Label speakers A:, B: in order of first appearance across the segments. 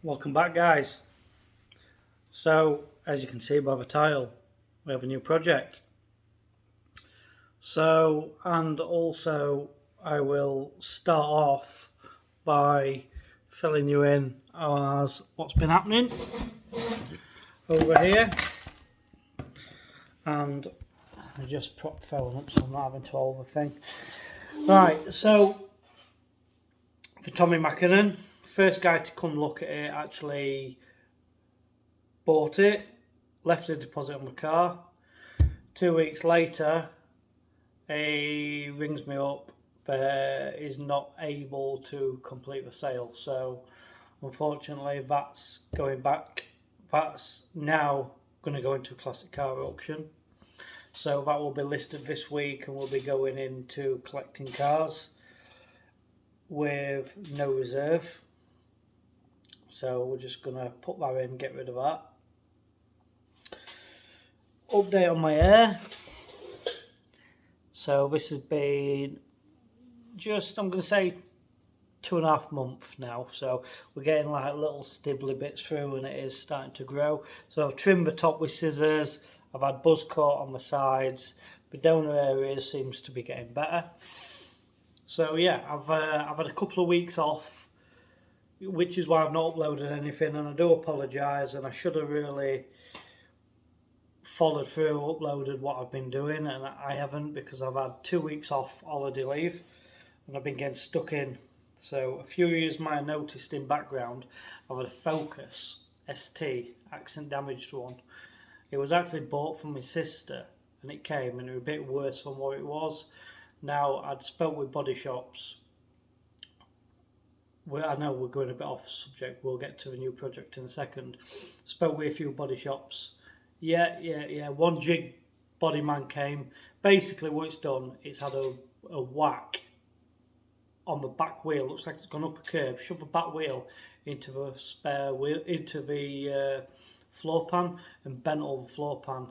A: Welcome back, guys. So, as you can see by the title, we have a new project. And also I will start off by filling you in as what's been happening over here. And I just propped the phone up so I'm not having to overthink. Right, so for Tommy Mackinnon, first guy to come look at it actually bought it, left a deposit on the car. 2 weeks later, he rings me up, but is not able to complete the sale. So unfortunately, that's going back. That's now going to go into a classic car auction. So that will be listed this week, and we'll be going into collecting cars with no reserve. So we're just going to put that in, get rid of that. Update on my hair. So this has been just, I'm going to say, 2.5 months now. So we're getting like little stibbly bits through, and it is starting to grow. So I've trimmed the top with scissors. I've had buzz cut on the sides. The donor area seems to be getting better. So yeah, I've had a couple of weeks off, which is why I've not uploaded anything, and I do apologise, and I should have really followed through, uploaded what I've been doing, and I haven't, because I've had 2 weeks off holiday leave and I've been getting stuck in. So a few years might have noticed in background I've had a Focus ST, accident damaged one. It was actually bought from my sister, and it came and it was a bit worse than what it was. Now, I'd spoke with body shops. I know we're going a bit off subject, we'll get to the new project in a second. Spoke with a few body shops. Yeah. One jig body man came. Basically what it's done, it's had a whack on the back wheel. Looks like it's gone up a curb, shoved the back wheel into the spare wheel, into the floor pan, and bent over the floor pan.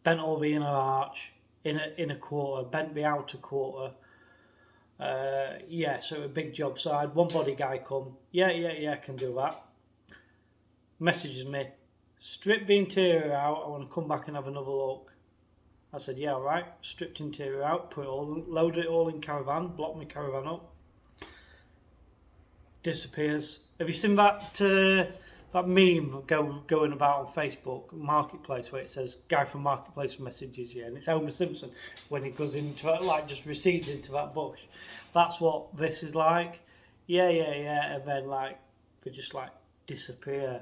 A: Bent over the inner arch in a quarter, bent the outer quarter. So it was a big job. So I had one body guy come. Yeah, can do that. Messages me, strip the interior out, I want to come back and have another look. I said, yeah, alright. Stripped interior out, loaded it all in caravan, blocked my caravan up. Disappears. Have you seen that meme going about on Facebook Marketplace, where it says guy from Marketplace messages you, and it's Homer Simpson when he goes into it, like just recedes into that bush? That's what this is like. Yeah, and then like they just like disappear.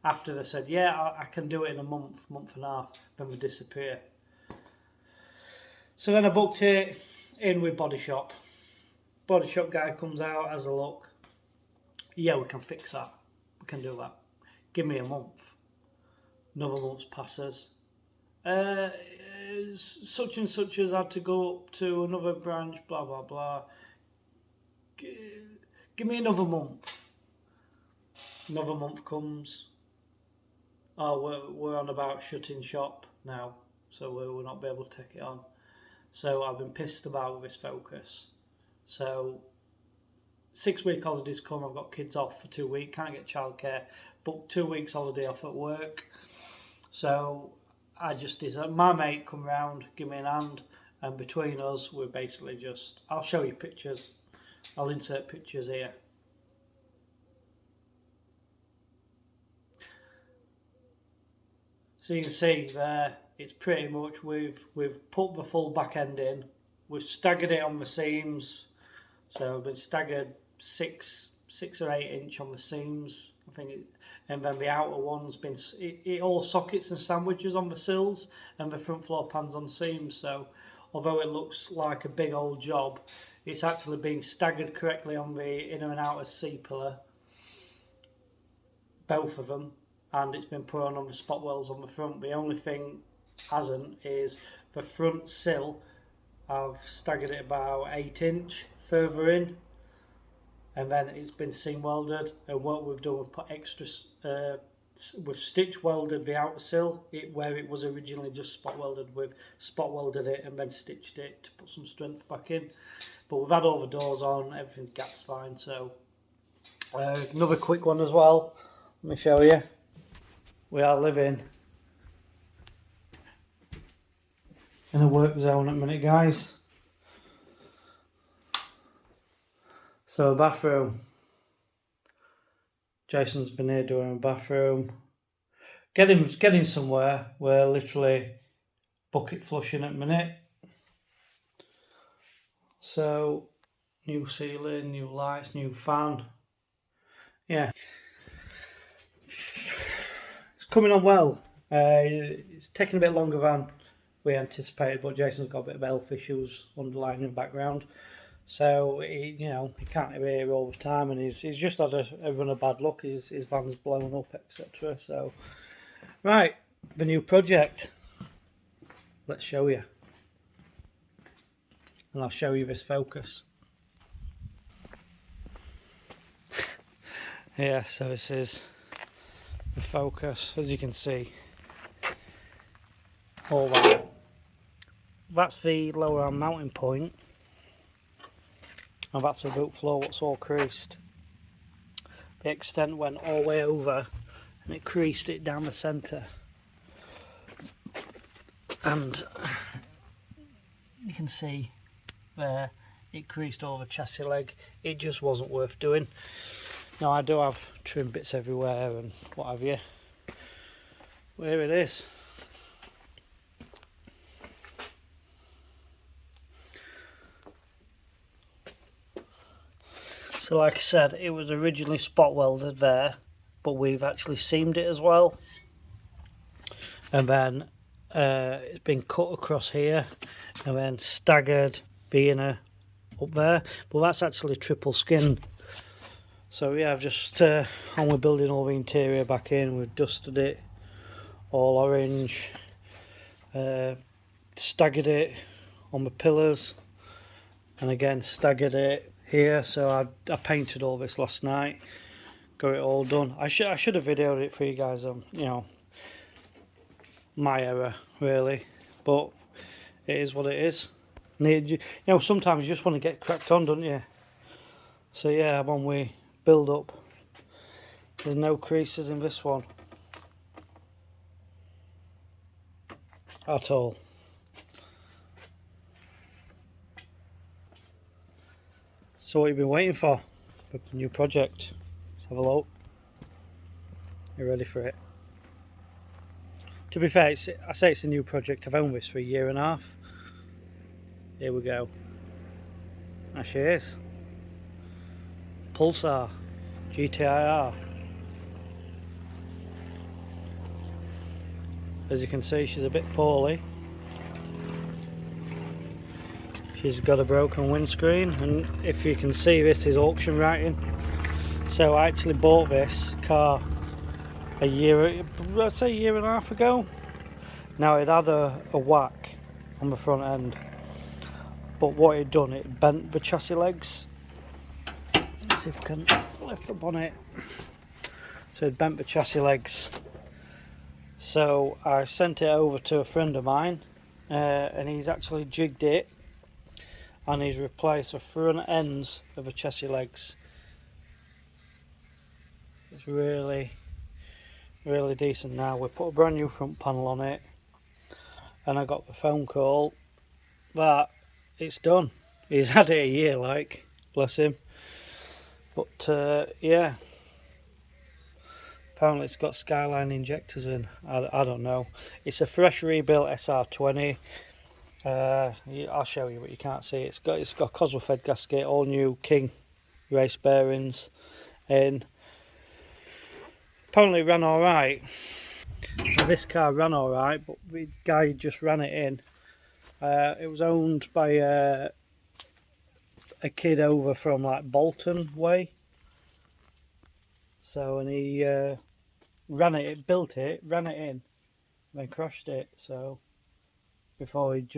A: After they said, yeah, I can do it in a month and a half, then we disappear. So then I booked it in with Body Shop. Body Shop guy comes out, has a look. Yeah, we can fix that. We can do that. Give me a month. Another month passes. Such and such has had to go up to another branch, blah, blah, blah. Give me another month. Another month comes. Oh, we're on about shutting shop now, so we'll not be able to take it on. So I've been pissed about with this Focus. So 6-week holidays come, I've got kids off for 2 weeks, can't get childcare, booked 2 weeks holiday off at work. So I just decided, my mate come round, give me an hand, and between us we're basically just, I'll show you pictures, I'll insert pictures here. So you can see there, it's pretty much, we've put the full back end in, we've staggered it on the seams, so we've been staggered 6 or 8 inch on the seams, I think, and then the outer one's been, it all sockets and sandwiches on the sills, and the front floor pans on seams. So although it looks like a big old job, it's actually been staggered correctly on the inner and outer C-pillar, both of them, and it's been put on the spot wells on the front. The only thing hasn't is the front sill. I've staggered it about 8 inch further in, and then it's been seam welded, and what we've done, we've put extra, we've stitch welded the outer sill, where it was originally just spot welded, we've spot welded it and then stitched it to put some strength back in. But we've had all the doors on, everything's gaps fine, so Another quick one as well. Let me show you. We are living in a work zone at the minute, guys. So a bathroom. Jason's been here doing a bathroom. Getting somewhere. We're literally bucket flushing at the minute. So new ceiling, new lights, new fan. Yeah. It's coming on well. It's taking a bit longer than we anticipated, but Jason's got a bit of health issues underlying in the background. So he can't be here all the time, and he's just had a run of bad luck. His van's blown up, etc. So, right, the new project. Let's show you, and I'll show you this Focus. Yeah, so this is the Focus, as you can see. All that. That's the lower arm mounting point. And that's the boot floor, what's all creased. The extent went all the way over and it creased it down the centre. And you can see there it creased over the chassis leg. It just wasn't worth doing. Now I do have trim bits everywhere and what have you. Well, here it is. So like I said, it was originally spot welded there, but we've actually seamed it as well. And then it's been cut across here and then staggered the inner up there. But that's actually triple skinned. So yeah, I've just, and we're building all the interior back in. We've dusted it all orange, staggered it on the pillars, and again staggered it here. So I painted all this last night, got it all done. I should have videoed it for you guys. My error really, but it is what it is. Sometimes you just want to get cracked on, don't you? So yeah, when we build up, there's no creases in this one at all. So what have you been waiting for the new project? Let's have a look. You ready for it? To be fair, I say it's a new project. I've owned this for a year and a half. Here we go. There she is. Pulsar GTIR. As you can see, she's a bit poorly. She's got a broken windscreen, and if you can see, this is auction writing. So I actually bought this car I'd say a year and a half ago. Now it had a whack on the front end, but what it done, it bent the chassis legs. Let's see if I can lift up on it. So it bent the chassis legs. So I sent it over to a friend of mine, and he's actually jigged it, and he's replaced the front ends of the chassis legs. It's really decent now. We put a brand new front panel on it, and I got the phone call that it's done. He's had it a year, like, bless him. But yeah, apparently it's got Skyline injectors in. I don't know. It's a fresh rebuilt SR20. I'll show you, but you can't see. It's got Cosworth head gasket, all new King race bearings in. Apparently it ran alright. This car ran alright, but the guy just ran it in. It was owned by a kid over from like Bolton way. So, and he ran it, ran it in, then crashed it. So before he'd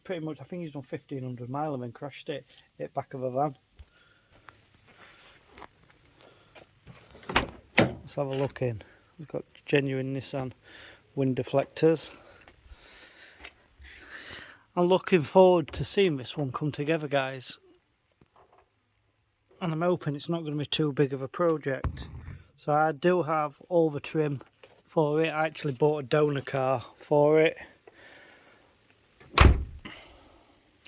A: pretty much, I think he's done 1,500 miles and then crashed it, hit back of a van. Let's have a look in. We've got genuine Nissan wind deflectors. I'm looking forward to seeing this one come together, guys. and I'm hoping it's not going to be too big of a project. So I do have over trim for it. I actually bought a donor car for it.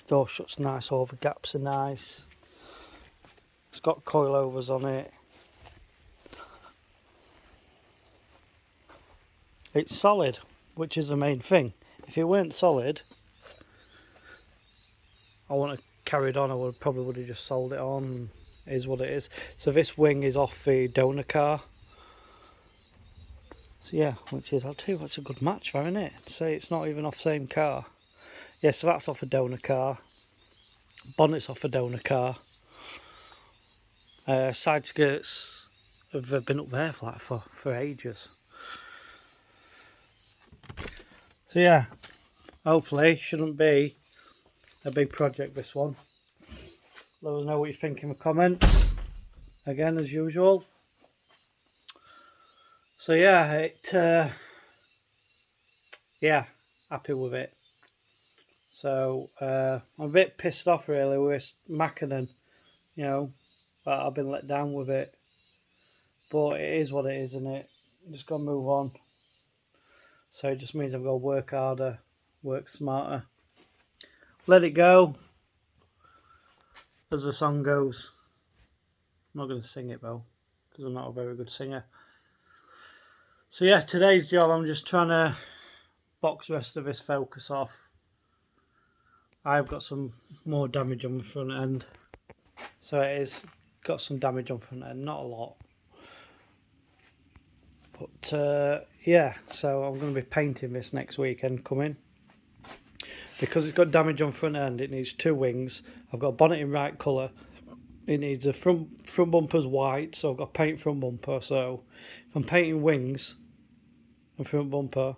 A: Door shuts nice, over gaps are nice. It's got coilovers on it. It's solid, which is the main thing. If it weren't solid, I wouldn't have carried on. I probably would have just sold it on. It is what it is. So this wing is off the donor car. So yeah, which is, I'll tell you, that's a good match, isn't it? Say it's not even off the same car. Yeah, so that's off a donor car. Bonnet's off a donor car. Side skirts have been up there for ages. So yeah, hopefully shouldn't be a big project, this one. Let us know what you think in the comments, again as usual. So yeah, yeah, happy with it. So I'm a bit pissed off really with Mackinnon, you know, that I've been let down with it. But it is what it is, isn't it? Just gotta move on. So it just means I've got to work harder, work smarter. Let it go, as the song goes. I'm not going to sing it though, because I'm not a very good singer. So yeah, today's job, I'm just trying to box the rest of this Focus off. I've got some more damage on the front end. So it is got some damage on the front end, not a lot. But yeah, so I'm going to be painting this next weekend coming. Because it's got damage on front end, it needs two wings. I've got a bonnet in right colour. It needs a front bumper's white, so I've got to paint front bumper. So if I'm painting wings and front bumper,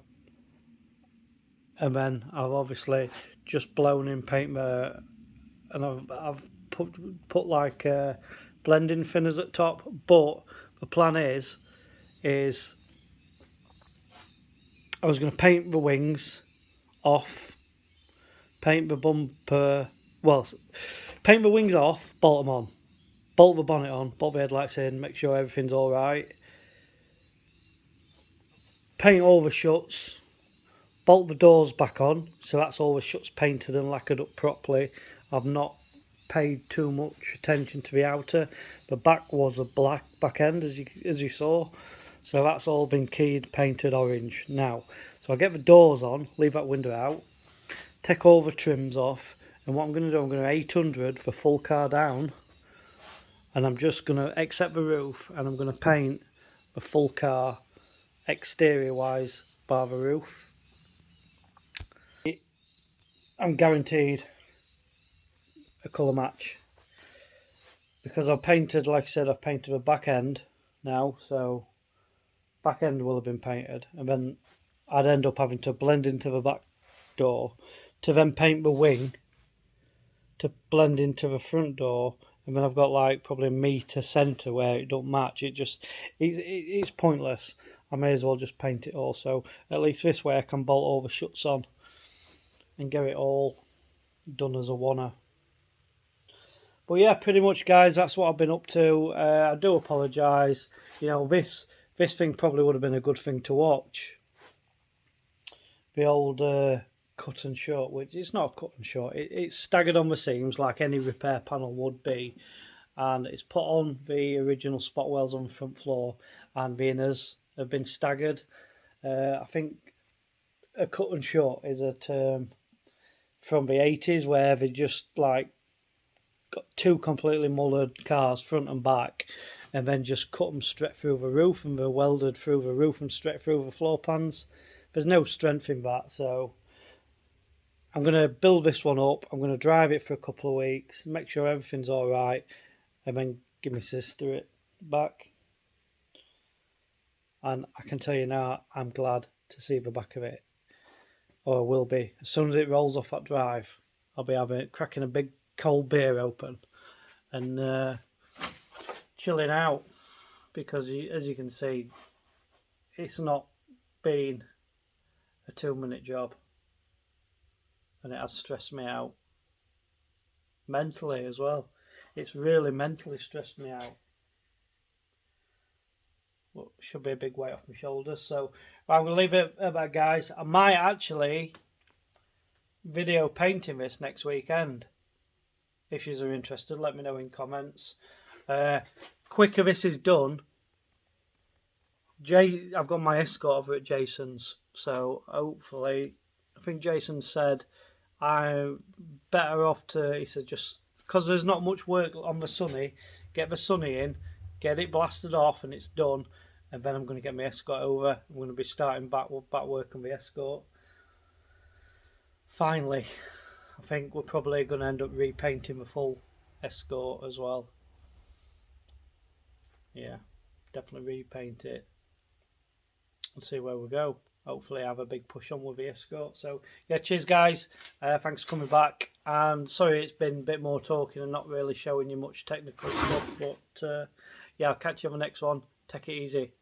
A: and then I've obviously just blown in paint there, and I've put like blending thinners at top. But the plan is I was going to paint the wings off, paint the bumper, well, paint the wings off, bolt them on, bolt the bonnet on, bolt the headlights in, make sure everything's alright, paint all the shuts, bolt the doors back on, so that's all the shuts painted and lacquered up properly. I've not paid too much attention to the outer. The back was a black back end, as you saw, so that's all been keyed, painted orange now. So I get the doors on, leave that window out, take all the trims off, and what I'm going to do, I'm going to 800 the full car down, and I'm just going to accept the roof, and I'm going to paint the full car exterior wise bar the roof. I'm guaranteed a colour match, because I've painted, like I said, I've painted the back end now, so back end will have been painted, and then I'd end up having to blend into the back door to then paint the wing to blend into the front door, and then I've got like probably a metre centre where it don't match. It's pointless. I may as well just paint it all, so at least this way I can bolt all the shuts on and get it all done as a wanna. But yeah, pretty much guys, that's what I've been up to. I do apologise, you know, this thing probably would have been a good thing to watch, the old cut and short, which it's not a cut and short, it's staggered on the seams like any repair panel would be, and it's put on the original spot wells on the front floor, and the inners have been staggered. I think a cut and short is a term from the 80s where they just like got two completely mullered cars front and back, and then just cut them straight through the roof, and they're welded through the roof and straight through the floor pans. There's no strength in that, so I'm going to build this one up. I'm going to drive it for a couple of weeks, make sure everything's alright, and then give my sister it back. And I can tell you now, I'm glad to see the back of it, or I will be. As soon as it rolls off that drive, I'll be cracking a big cold beer open and chilling out, because as you can see, it's not been a 2-minute job, and it has stressed me out mentally as well. It's really mentally stressed me out. Well, should be a big weight off my shoulders. So I'm going to leave it at that, guys. I might actually video painting this next weekend. If you are interested, let me know in comments. Quicker this is done, I've got my escort over at Jason's, so hopefully, I think Jason said I'm better off to, he said, just because there's not much work on the Sunny, get the Sunny in, get it blasted off and it's done, and then I'm going to get my escort over. I'm going to be starting back work on the escort. Finally, I think we're probably going to end up repainting the full escort as well. Yeah, definitely repaint it and see where we go. Hopefully I have a big push on with the escort. So yeah, cheers guys, thanks for coming back, and sorry it's been a bit more talking and not really showing you much technical stuff, but yeah, I'll catch you on the next one. Take it easy.